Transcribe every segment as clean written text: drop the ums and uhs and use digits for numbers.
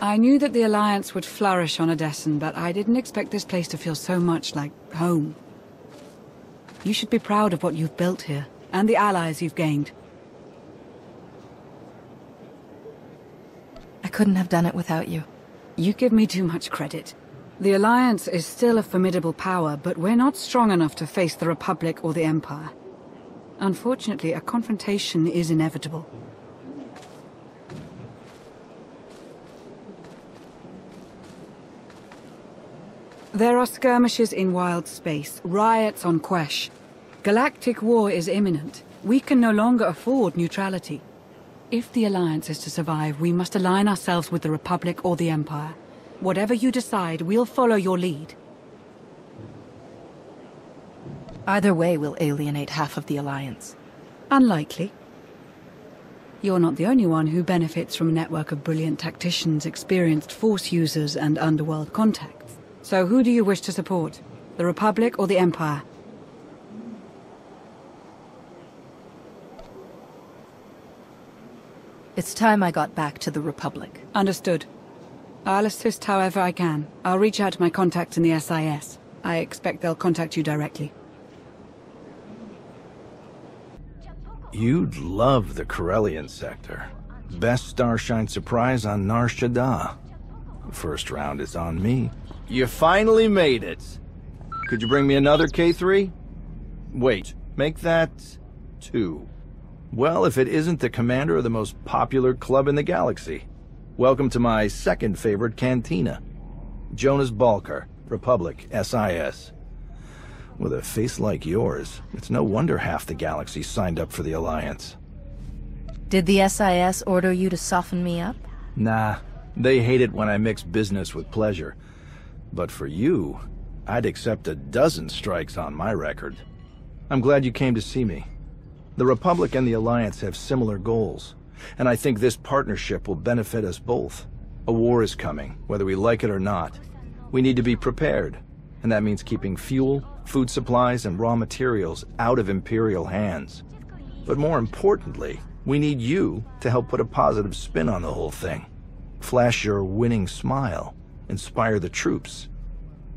I knew that the Alliance would flourish on Odessen, but I didn't expect this place to feel so much like home. You should be proud of what you've built here, and the allies you've gained. I couldn't have done it without you. You give me too much credit. The Alliance is still a formidable power, but we're not strong enough to face the Republic or the Empire. Unfortunately, a confrontation is inevitable. There are skirmishes in wild space, riots on Quesh. Galactic war is imminent. We can no longer afford neutrality. If the Alliance is to survive, we must align ourselves with the Republic or the Empire. Whatever you decide, we'll follow your lead. Either way will alienate half of the Alliance. Unlikely. You're not the only one who benefits from a network of brilliant tacticians, experienced Force users, and underworld contacts. So who do you wish to support? The Republic or the Empire? It's time I got back to the Republic. Understood. I'll assist however I can. I'll reach out to my contacts in the SIS. I expect they'll contact you directly. You'd love the Corellian sector. Best Starshine surprise on Nar Shaddaa. First round is on me. You finally made it. Could you bring me another K3? Wait, make that 2. Well, if it isn't the commander of the most popular club in the galaxy. Welcome to my second favorite cantina. Jonas Balker, Republic, SIS. With a face like yours, it's no wonder half the galaxy signed up for the Alliance. Did the SIS order you to soften me up? Nah, they hate it when I mix business with pleasure. But for you, I'd accept a dozen strikes on my record. I'm glad you came to see me. The Republic and the Alliance have similar goals, and I think this partnership will benefit us both. A war is coming, whether we like it or not. We need to be prepared, and that means keeping fuel, food supplies, and raw materials out of Imperial hands. But more importantly, we need you to help put a positive spin on the whole thing. Flash your winning smile. Inspire the troops.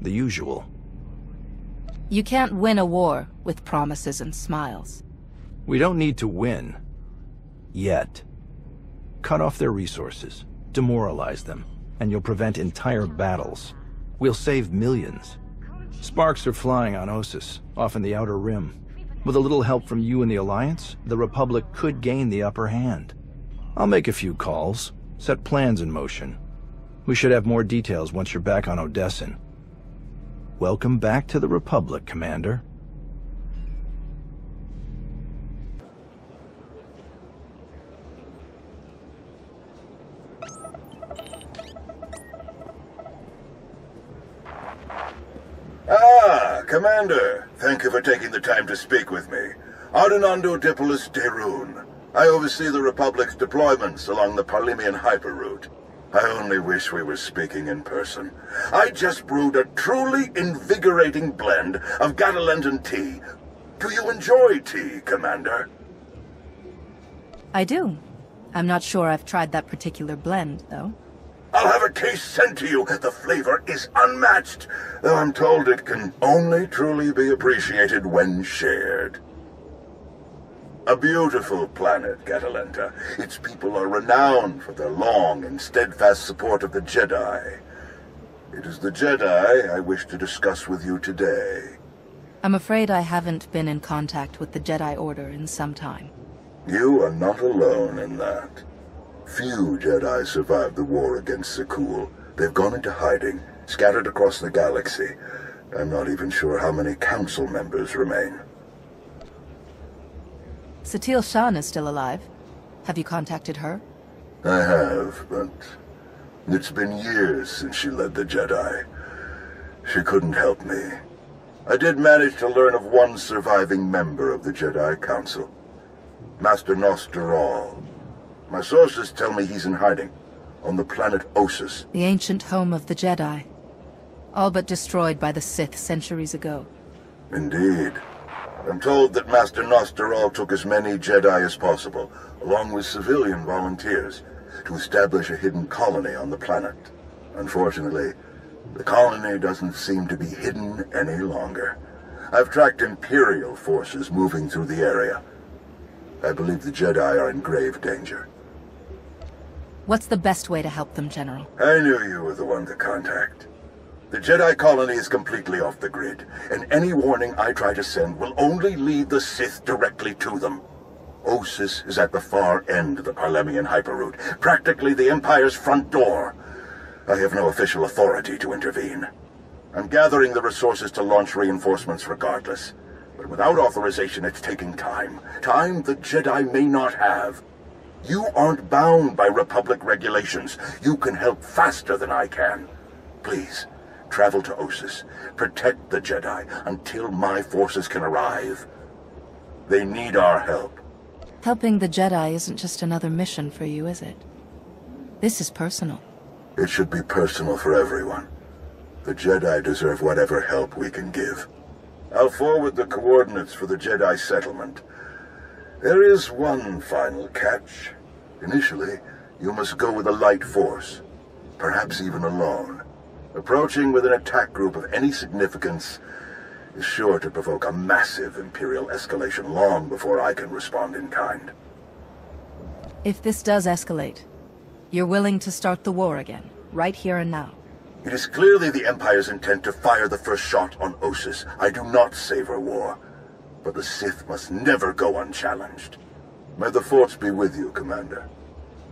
The usual. You can't win a war with promises and smiles. We don't need to win. Yet. Cut off their resources, demoralize them, and you'll prevent entire battles. We'll save millions. Sparks are flying on Osis, off in the Outer Rim. With a little help from you and the Alliance, the Republic could gain the upper hand. I'll make a few calls, set plans in motion. We should have more details once you're back on Odessen. Welcome back to the Republic, Commander. Ah, Commander. Thank you for taking the time to speak with me. Ardinando Dipolis Derun. I oversee the Republic's deployments along the Parlimian hyperroute. I only wish we were speaking in person. I just brewed a truly invigorating blend of Gatalentan tea. Do you enjoy tea, Commander? I do. I'm not sure I've tried that particular blend, though. I'll have a case sent to you. The flavor is unmatched, though I'm told it can only truly be appreciated when shared. A beautiful planet, Catalenta. Its people are renowned for their long and steadfast support of the Jedi. It is the Jedi I wish to discuss with you today. I'm afraid I haven't been in contact with the Jedi Order in some time. You are not alone in that. Few Jedi survived the war against Zakul. They've gone into hiding, scattered across the galaxy. I'm not even sure how many council members remain. Satil Shan is still alive. Have you contacted her? I have, but it's been years since she led the Jedi. She couldn't help me. I did manage to learn of one surviving member of the Jedi Council, Master Nostral. My sources tell me he's in hiding, on the planet Osis. The ancient home of the Jedi. All but destroyed by the Sith centuries ago. Indeed. I'm told that Master Nostral took as many Jedi as possible, along with civilian volunteers. to establish a hidden colony on the planet. Unfortunately, the colony doesn't seem to be hidden any longer. I've tracked Imperial forces moving through the area. I believe the Jedi are in grave danger. What's the best way to help them, General? I knew you were the one to contact. The Jedi colony is completely off the grid, and any warning I try to send will only lead the Sith directly to them. Osis is at the far end of the Parlemian hyperroute, practically the Empire's front door. I have no official authority to intervene. I'm gathering the resources to launch reinforcements regardless. But without authorization, it's taking time. Time the Jedi may not have. You aren't bound by Republic regulations. You can help faster than I can. Please, travel to Osis. Protect the Jedi until my forces can arrive. They need our help. Helping the Jedi isn't just another mission for you, is it? This is personal. It should be personal for everyone. The Jedi deserve whatever help we can give. I'll forward the coordinates for the Jedi settlement. There is one final catch. Initially, you must go with a light force, perhaps even alone. Approaching with an attack group of any significance is sure to provoke a massive Imperial escalation long before I can respond in kind. If this does escalate, you're willing to start the war again, right here and now. It is clearly the Empire's intent to fire the first shot on Osis. I do not savor war, but the Sith must never go unchallenged. May the Force be with you, Commander.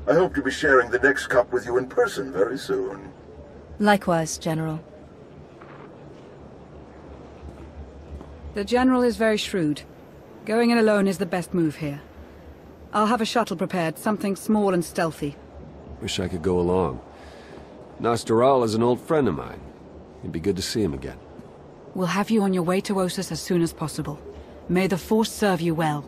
I hope to be sharing the next cup with you in person very soon. Likewise, General. The General is very shrewd. Going in alone is the best move here. I'll have a shuttle prepared, something small and stealthy. Wish I could go along. Nostoral is an old friend of mine. It'd be good to see him again. We'll have you on your way to Osis as soon as possible. May the Force serve you well.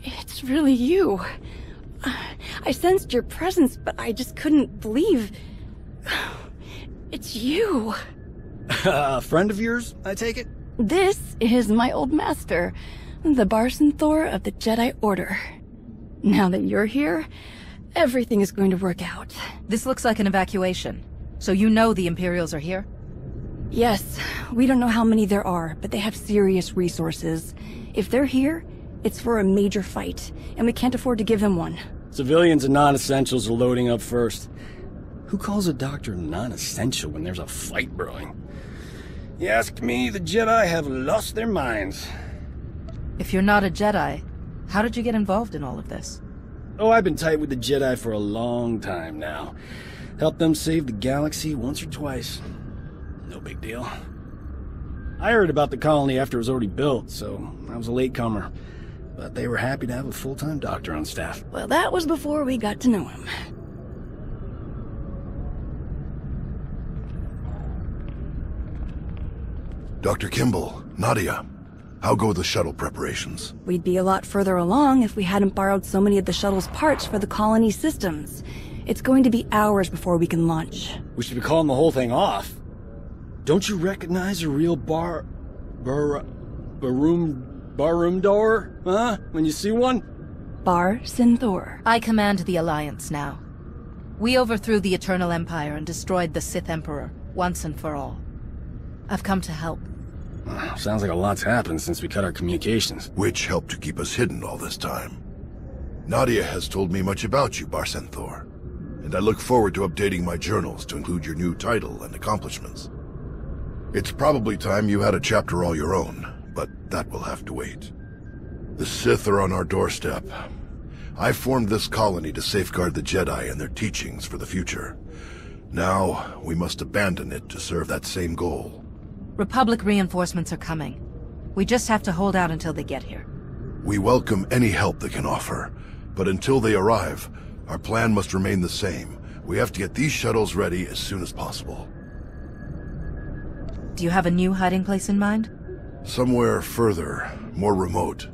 It's really you. I sensed your presence, but I just couldn't believe... It's you. A friend of yours, I take it? This is my old master, the 5.10 of the Jedi Order. Now that you're here, everything is going to work out. This looks like an evacuation. So you know the Imperials are here? Yes, we don't know how many there are, but they have serious resources. If they're here, it's for a major fight, and we can't afford to give them one. Civilians and non-essentials are loading up first. Who calls a doctor non-essential when there's a fight brewing? You ask me, the Jedi have lost their minds. If you're not a Jedi, how did you get involved in all of this? Oh, I've been tight with the Jedi for a long time now. Helped them save the galaxy once or twice. No big deal. I heard about the colony after it was already built, so I was a latecomer. But they were happy to have a full-time doctor on staff. Well, that was before we got to know him. Dr. Kimball, Nadia, how go the shuttle preparations? We'd be a lot further along if we hadn't borrowed so many of the shuttle's parts for the colony systems. It's going to be hours before we can launch. We should be calling the whole thing off. Don't you recognize a real Barum Barroom door? Huh? When you see one? Bar SWTOR. I command the Alliance now. We overthrew the Eternal Empire and destroyed the Sith Emperor, once and for all. I've come to help. Sounds like a lot's happened since we cut our communications. Which helped to keep us hidden all this time. Nadia has told me much about you, Bar SWTOR, and I look forward to updating my journals to include your new title and accomplishments. It's probably time you had a chapter all your own, but that will have to wait. The Sith are on our doorstep. I formed this colony to safeguard the Jedi and their teachings for the future. Now, we must abandon it to serve that same goal. Republic reinforcements are coming. We just have to hold out until they get here. We welcome any help they can offer, but until they arrive, our plan must remain the same. We have to get these shuttles ready as soon as possible. Do you have a new hiding place in mind? Somewhere further, more remote.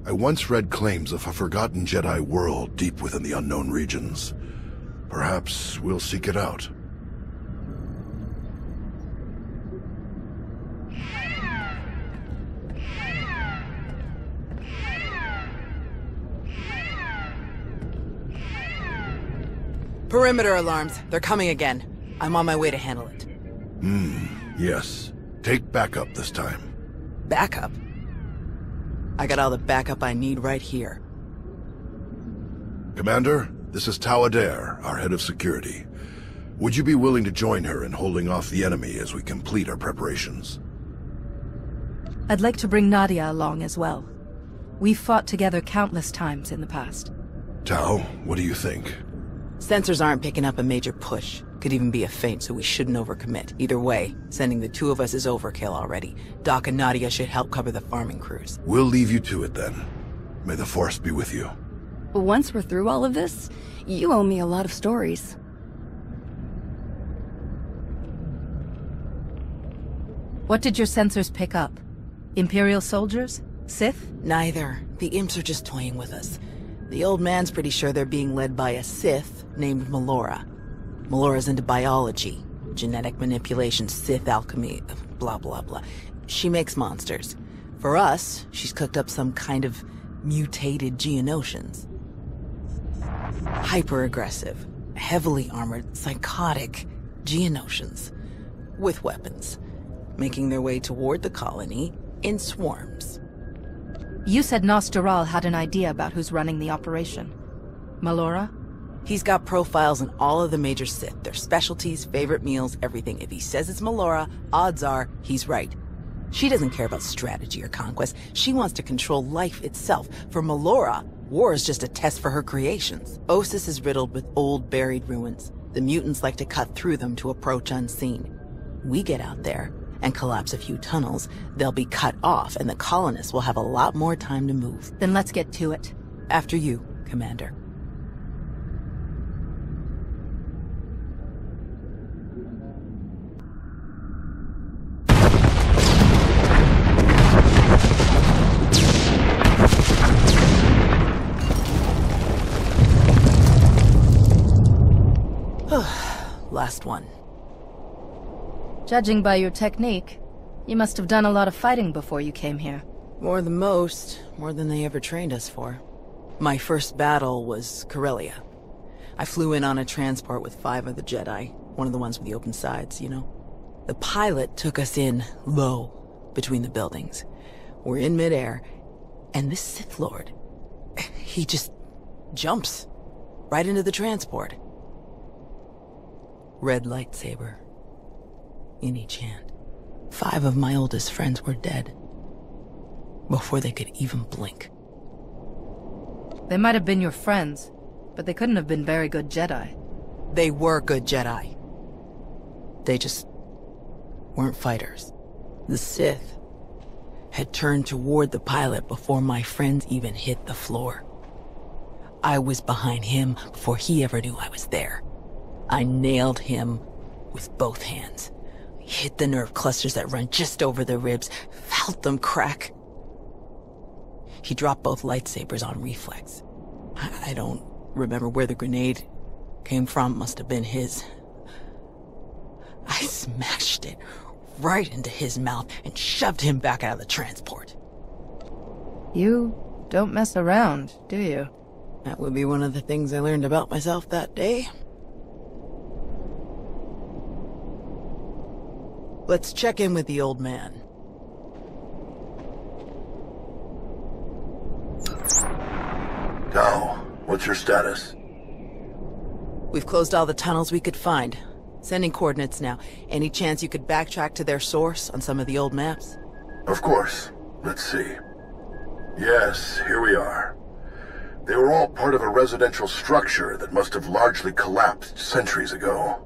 I once read claims of a forgotten Jedi world deep within the unknown regions. Perhaps we'll seek it out. Perimeter alarms. They're coming again. I'm on my way to handle it. Yes. Take backup this time. Backup? I got all the backup I need right here. Commander, this is Tau Adair, our head of security. Would you be willing to join her in holding off the enemy as we complete our preparations? I'd like to bring Nadia along as well. We've fought together countless times in the past. Tau, what do you think? Sensors aren't picking up a major push. Could even be a feint, so we shouldn't overcommit. Either way, sending the two of us is overkill already. Doc and Nadia should help cover the farming crews. We'll leave you to it then. May the Force be with you. Once we're through all of this, you owe me a lot of stories. What did your sensors pick up? Imperial soldiers? Sith? Neither. The imps are just toying with us. The old man's pretty sure they're being led by a Sith named Melora. Melora's into biology, genetic manipulation, Sith alchemy, blah blah blah. She makes monsters. For us, she's cooked up some kind of mutated Geonosians. Hyper-aggressive, heavily armored, psychotic Geonosians. With weapons. Making their way toward the colony in swarms. You said Nostoral had an idea about who's running the operation. Melora? He's got profiles on all of the major Sith, their specialties, favorite meals, everything. If he says it's Melora, odds are he's right. She doesn't care about strategy or conquest. She wants to control life itself. For Melora, war is just a test for her creations. Osis is riddled with old, buried ruins. The mutants like to cut through them to approach unseen. We get out there and collapse a few tunnels, they'll be cut off, and the colonists will have a lot more time to move. Then let's get to it. After you, Commander. Last one. Judging by your technique, you must have done a lot of fighting before you came here. More than most, more than they ever trained us for. My first battle was Corellia. I flew in on a transport with 5 of the Jedi, one of the ones with the open sides, you know. The pilot took us in low, between the buildings. We're in midair, and this Sith Lord, he just jumps right into the transport. Red lightsaber in each hand. 5 of my oldest friends were dead before they could even blink. They might have been your friends, but they couldn't have been very good Jedi. They were good Jedi. They just weren't fighters. The Sith had turned toward the pilot before my friends even hit the floor. I was behind him before he ever knew I was there. I nailed him with both hands. Hit the nerve clusters that run just over the ribs, felt them crack. He dropped both lightsabers on reflex. I don't remember where the grenade came from, must have been his. I smashed it right into his mouth and shoved him back out of the transport. You don't mess around, do you? That would be one of the things I learned about myself that day. Let's check in with the old man. Tao, what's your status? We've closed all the tunnels we could find. Sending coordinates now. Any chance you could backtrack to their source on some of the old maps? Of course. Let's see. Yes, here we are. They were all part of a residential structure that must have largely collapsed centuries ago.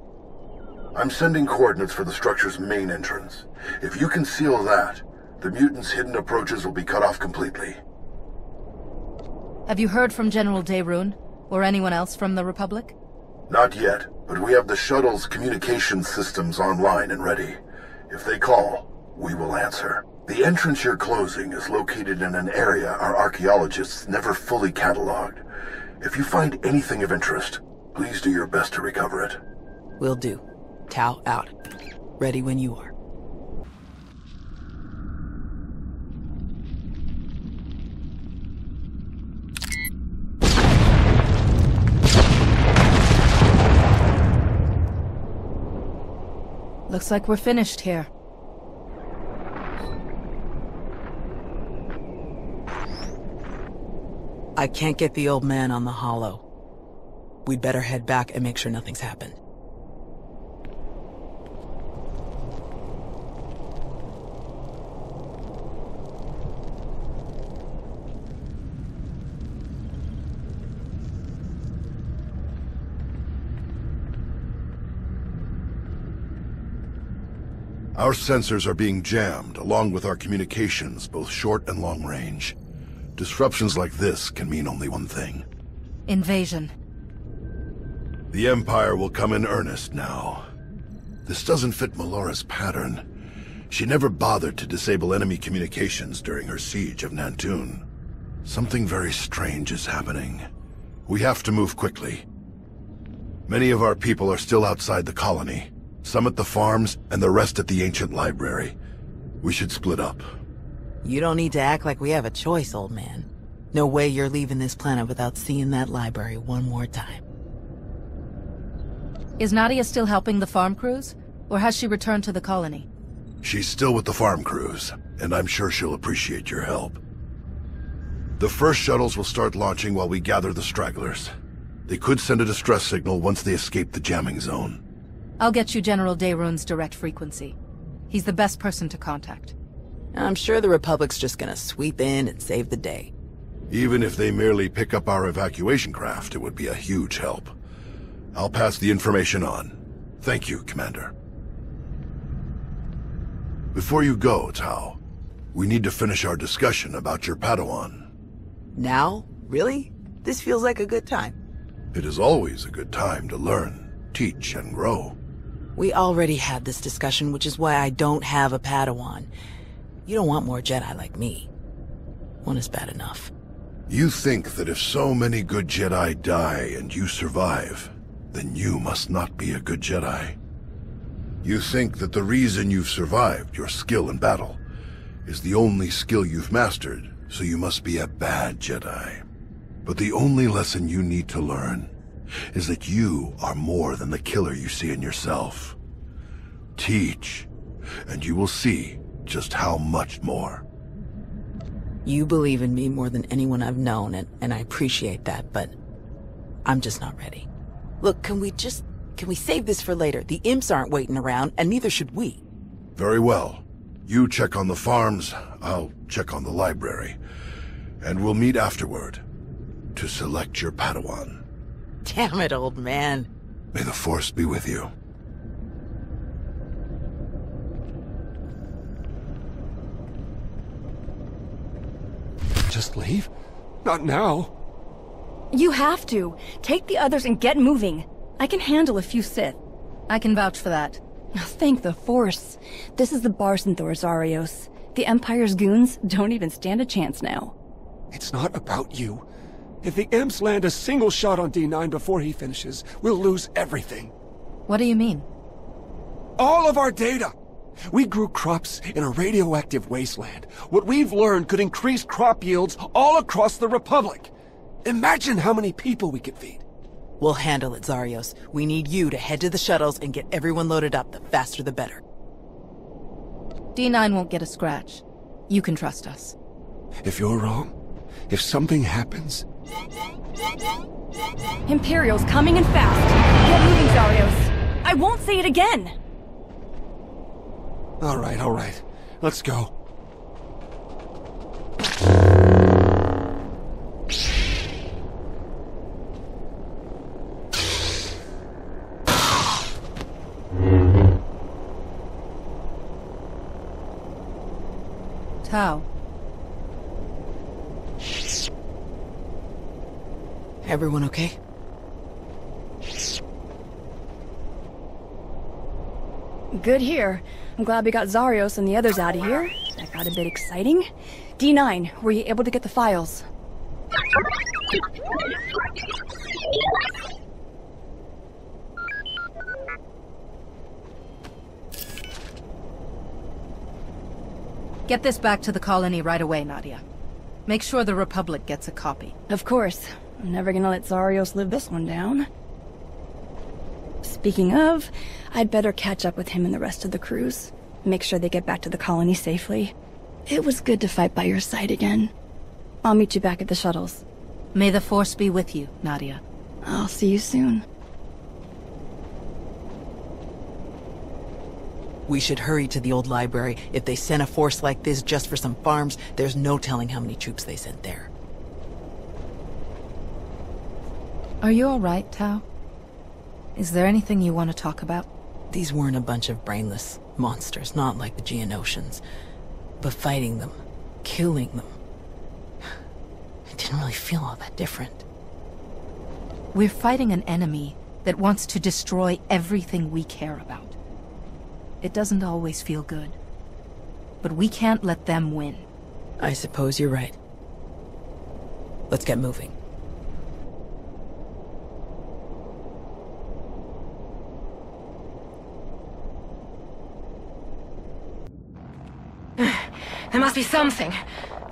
I'm sending coordinates for the structure's main entrance. If you can seal that, the mutants' hidden approaches will be cut off completely. Have you heard from General Daerun, or anyone else from the Republic? Not yet, but we have the shuttle's communication systems online and ready. If they call, we will answer. The entrance you're closing is located in an area our archaeologists never fully cataloged. If you find anything of interest, please do your best to recover it. Will do. Tao out. Ready when you are. Looks like we're finished here. I can't get the old man on the holo. We'd better head back and make sure nothing's happened. Our sensors are being jammed, along with our communications, both short and long range. Disruptions like this can mean only one thing. Invasion. The Empire will come in earnest now. This doesn't fit Melora's pattern. She never bothered to disable enemy communications during her siege of Nantoon. Something very strange is happening. We have to move quickly. Many of our people are still outside the colony. Some at the farms, and the rest at the ancient library. We should split up. You don't need to act like we have a choice, old man. No way you're leaving this planet without seeing that library one more time. Is Nadia still helping the farm crews? Or has she returned to the colony? She's still with the farm crews, and I'm sure she'll appreciate your help. The first shuttles will start launching while we gather the stragglers. They could send a distress signal once they escape the jamming zone. I'll get you General Daerun's direct frequency. He's the best person to contact. I'm sure the Republic's just gonna sweep in and save the day. Even if they merely pick up our evacuation craft, it would be a huge help. I'll pass the information on. Thank you, Commander. Before you go, Tao, we need to finish our discussion about your Padawan. Now? Really? This feels like a good time. It is always a good time to learn, teach, and grow. We already had this discussion, which is why I don't have a Padawan. You don't want more Jedi like me. One is bad enough. You think that if so many good Jedi die and you survive, then you must not be a good Jedi. You think that the reason you've survived, your skill in battle, is the only skill you've mastered, so you must be a bad Jedi. But the only lesson you need to learn is that you are more than the killer you see in yourself. Teach, and you will see just how much more. You believe in me more than anyone I've known, and I appreciate that, but I'm just not ready. Look, can we save this for later? The imps aren't waiting around, and neither should we. Very well. You check on the farms, I'll check on the library. And we'll meet afterward to select your Padawan. Damn it, old man. May the Force be with you. Just leave? Not now. You have to. Take the others and get moving. I can handle a few Sith. I can vouch for that. Thank the Force. This is the SWTOR, Zarios. The Empire's goons don't even stand a chance now. It's not about you. If the imps land a single shot on D9 before he finishes, we'll lose everything. What do you mean? All of our data! We grew crops in a radioactive wasteland. What we've learned could increase crop yields all across the Republic. Imagine how many people we could feed. We'll handle it, Zarios. We need you to head to the shuttles and get everyone loaded up. The faster the better. D9 won't get a scratch. You can trust us. If you're wrong, if something happens... Imperial's coming in fast. Get moving, Zarios. I won't say it again. All right. Let's go. Tau. Everyone okay? Good here. I'm glad we got Zarios and the others out of here. That got a bit exciting. D9, were you able to get the files? Get this back to the colony right away, Nadia. Make sure the Republic gets a copy. Of course. I'm never gonna let Zarios live this one down. Speaking of, I'd better catch up with him and the rest of the crews. Make sure they get back to the colony safely. It was good to fight by your side again. I'll meet you back at the shuttles. May the Force be with you, Nadia. I'll see you soon. We should hurry to the old library. If they sent a force like this just for some farms, there's no telling how many troops they sent there. Are you all right, Tau? Is there anything you want to talk about? These weren't a bunch of brainless monsters, not like the Geonosians. But fighting them, killing them, it didn't really feel all that different. We're fighting an enemy that wants to destroy everything we care about. It doesn't always feel good. But we can't let them win. I suppose you're right. Let's get moving. There must be something.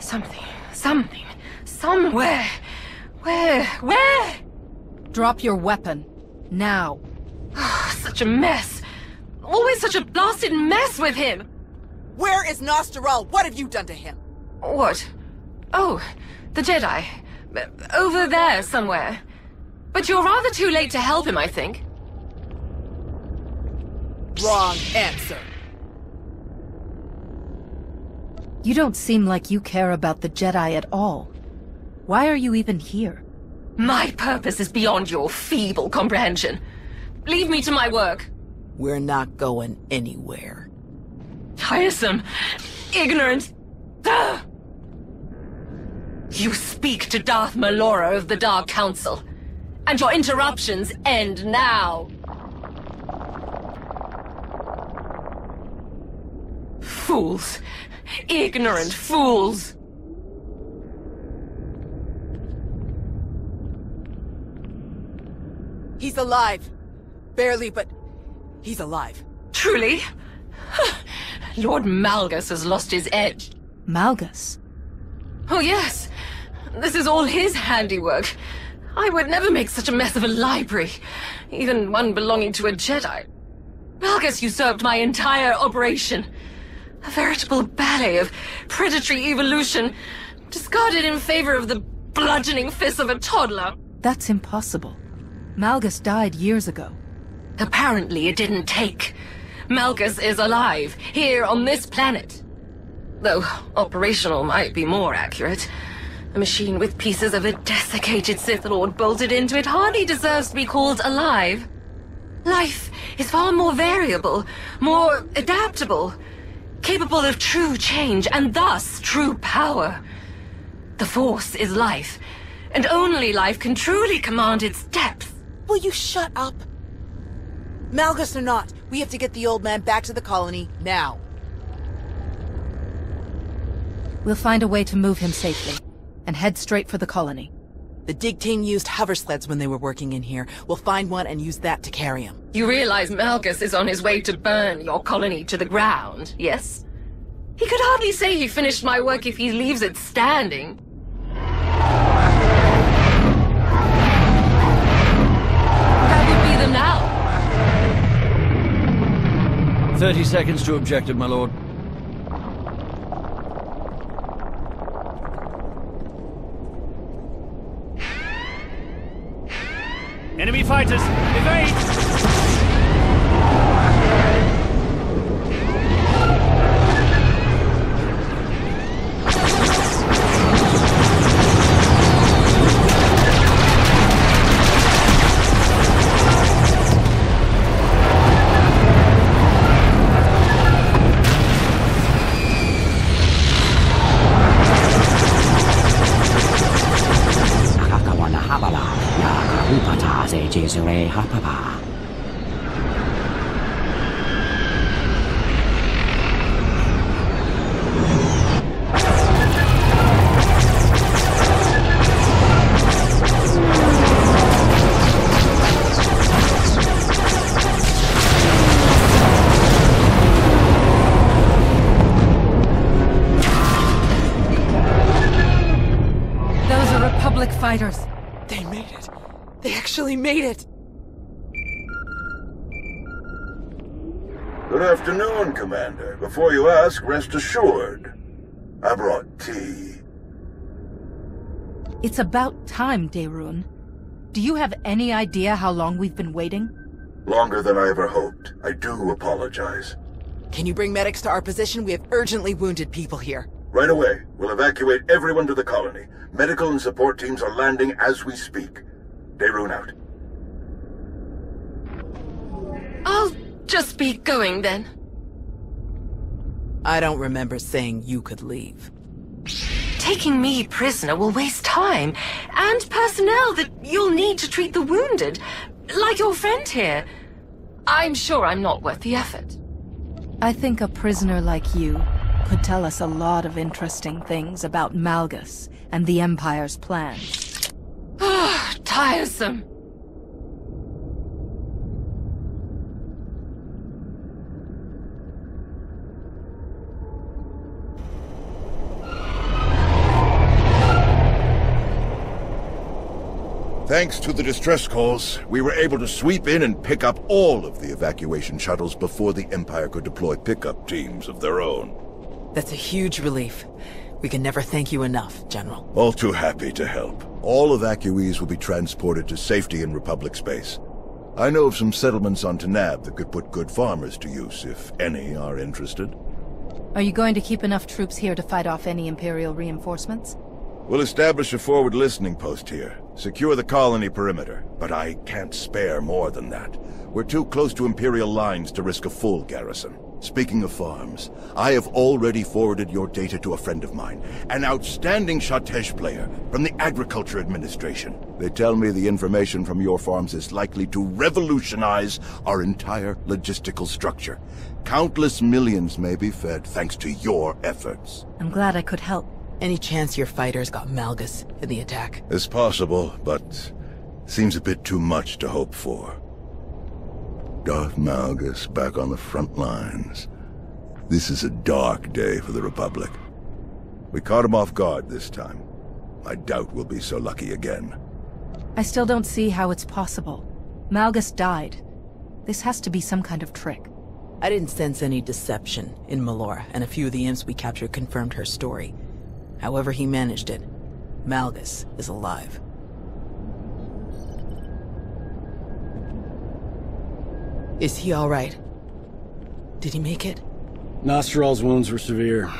Something. Somewhere. Where? Drop your weapon. Now. Such a mess. Always such a blasted mess with him. Where is Nostoral? What have you done to him? What? Oh, the Jedi. Over there somewhere. But you're rather too late to help him, I think. Wrong answer. You don't seem like you care about the Jedi at all. Why are you even here? My purpose is beyond your feeble comprehension. Leave me to my work. We're not going anywhere. Tiresome. Ignorant. Ugh. You speak to Darth Melora of the Dark Council. And your interruptions end now. Fools. Ignorant fools. He's alive. Barely, but he's alive. Truly? Lord Malgus has lost his edge. Malgus? Oh yes. This is all his handiwork. I would never make such a mess of a library, even one belonging to a Jedi. Malgus usurped my entire operation. A veritable ballet of predatory evolution, discarded in favor of the bludgeoning fists of a toddler. That's impossible. Malgus died years ago. Apparently it didn't take. Malgus is alive, here on this planet. Though operational might be more accurate. A machine with pieces of a desiccated Sith Lord bolted into it hardly deserves to be called alive. Life is far more variable, more adaptable, capable of true change, and thus true power. The Force is life, and only life can truly command its depth. Will you shut up? Malgus or not, we have to get the old man back to the colony, now. We'll find a way to move him safely, and head straight for the colony. The dig team used hover sleds when they were working in here. We'll find one and use that to carry him. You realize Malgus is on his way to burn your colony to the ground, yes? He could hardly say he finished my work if he leaves it standing. That would be them now. 30 seconds to objective, my lord. Enemy fighters, evade! Those are Republic fighters. They made it. They actually made it. Good afternoon, Commander. Before you ask, rest assured. I brought tea. It's about time, Daerun. Do you have any idea how long we've been waiting? Longer than I ever hoped. I do apologize. Can you bring medics to our position? We have urgently wounded people here. Right away. We'll evacuate everyone to the colony. Medical and support teams are landing as we speak. Daerun out. I'll just be going then. I don't remember saying you could leave. Taking me prisoner will waste time, and personnel that you'll need to treat the wounded, like your friend here. I'm sure I'm not worth the effort. I think a prisoner like you could tell us a lot of interesting things about Malgus and the Empire's plans. Tiresome. Thanks to the distress calls, we were able to sweep in and pick up all of the evacuation shuttles before the Empire could deploy pickup teams of their own. That's a huge relief. We can never thank you enough, General. All too happy to help. All evacuees will be transported to safety in Republic space. I know of some settlements on Tanab that could put good farmers to use, if any are interested. Are you going to keep enough troops here to fight off any Imperial reinforcements? We'll establish a forward listening post here. Secure the colony perimeter, but I can't spare more than that. We're too close to Imperial lines to risk a full garrison. Speaking of farms, I have already forwarded your data to a friend of mine, an outstanding Shatesh player from the Agriculture Administration. They tell me the information from your farms is likely to revolutionize our entire logistical structure. Countless millions may be fed thanks to your efforts. I'm glad I could help. Any chance your fighters got Malgus in the attack? It's possible, but seems a bit too much to hope for. Darth Malgus back on the front lines. This is a dark day for the Republic. We caught him off guard this time. I doubt we'll be so lucky again. I still don't see how it's possible. Malgus died. This has to be some kind of trick. I didn't sense any deception in Melora, and a few of the imps we captured confirmed her story. However he managed it, Malgus is alive. Is he all right? Did he make it? Nostral's wounds were severe.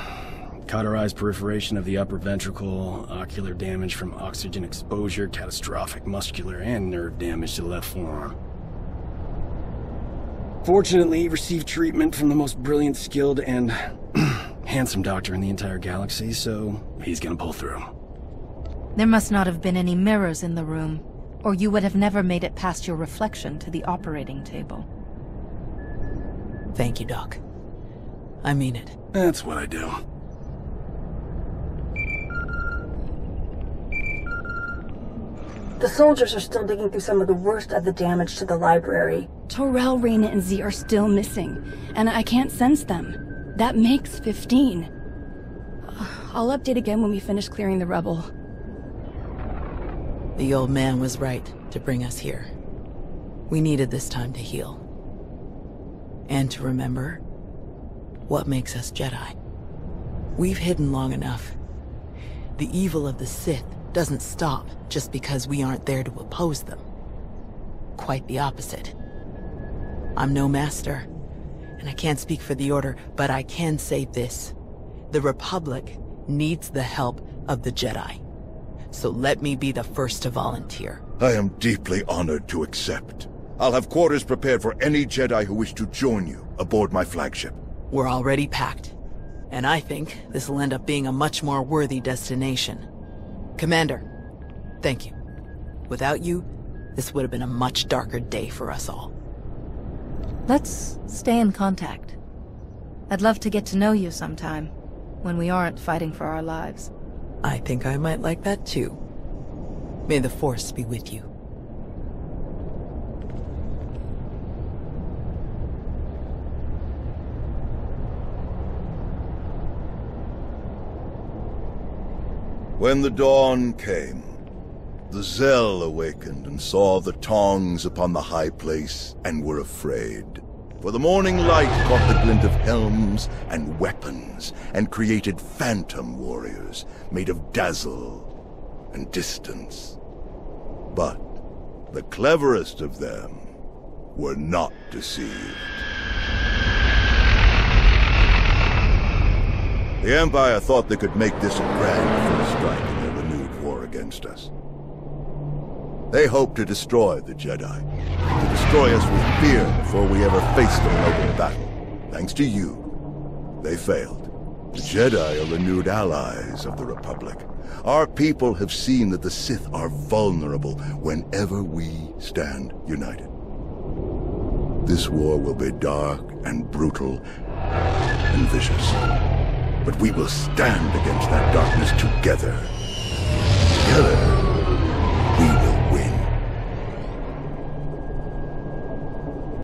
Cauterized perforation of the upper ventricle, ocular damage from oxygen exposure, catastrophic muscular and nerve damage to the left forearm. Fortunately, he received treatment from the most brilliant, skilled, and handsome doctor in the entire galaxy, so he's gonna pull through. There must not have been any mirrors in the room, or you would have never made it past your reflection to the operating table. Thank you, Doc. I mean it. That's what I do. The soldiers are still digging through some of the worst of the damage to the library. Torel, Reyna, and Z are still missing, and I can't sense them. That makes 15. I'll update again when we finish clearing the rubble. The old man was right to bring us here. We needed this time to heal. And to remember what makes us Jedi. We've hidden long enough. The evil of the Sith doesn't stop just because we aren't there to oppose them. Quite the opposite. I'm no master, and I can't speak for the Order, but I can say this. The Republic needs the help of the Jedi. So let me be the first to volunteer. I am deeply honored to accept. I'll have quarters prepared for any Jedi who wish to join you aboard my flagship. We're already packed, and I think this will end up being a much more worthy destination. Commander, thank you. Without you, this would have been a much darker day for us all. Let's stay in contact. I'd love to get to know you sometime, when we aren't fighting for our lives. I think I might like that too. May the Force be with you. When the dawn came, the Zell awakened and saw the tongs upon the high place and were afraid. For the morning light caught the glint of helms and weapons and created phantom warriors made of dazzle and distance. But the cleverest of them were not deceived. The Empire thought they could make this a grand first strike in their renewed war against us. They hoped to destroy the Jedi, to destroy us with fear before we ever faced them in open battle. Thanks to you, they failed. The Jedi are renewed allies of the Republic. Our people have seen that the Sith are vulnerable whenever we stand united. This war will be dark and brutal and vicious. But we will stand against that darkness together. Together,